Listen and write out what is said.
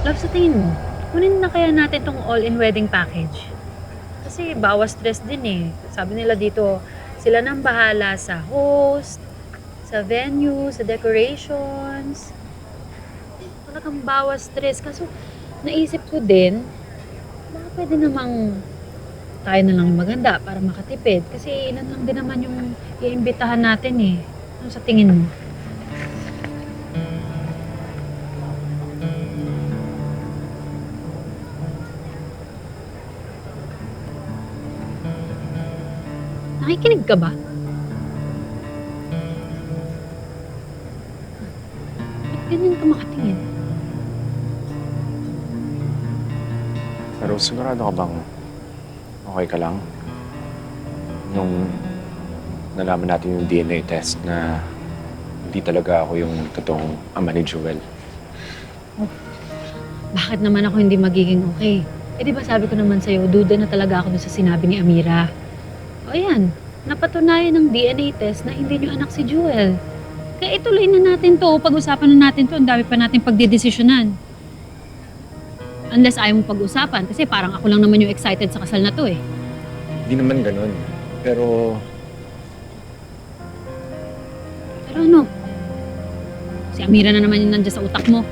Love, sa tingin mo, kunin na kaya natin tong all-in wedding package? Kasi bawas stress din eh. Sabi nila dito, sila nang bahala sa host, sa venue, sa decorations. Talagang bawas stress. Kaso naisip ko din, baka pwede namang tayo na lang maganda para makatipid. Kasi ilan lang din naman yung iimbitahan natin eh. Ano sa tingin mo? Nakikinig ka ba? Ba't ganyan ka makatingin? Pero sigurado ka bang okay ka lang? Nung nalaman natin yung DNA test na hindi talaga ako yung totoong ama ni Joel. Bakit naman ako hindi magiging okay? Eh di ba sabi ko naman sa'yo, duda na talaga ako dun sa sinabi ni Amira. O ayan, napatunayan ng DNA test na hindi niyo anak si Jewel. Kaya ituloy na natin to, pag-usapan na natin to, ang dami pa natin pagdidesisyonan. Unless ayaw mong pag-usapan, kasi parang ako lang naman yung excited sa kasal na to eh. Hindi naman ganun. Pero Pero ano? Si Amira na naman yung nandiyan sa utak mo.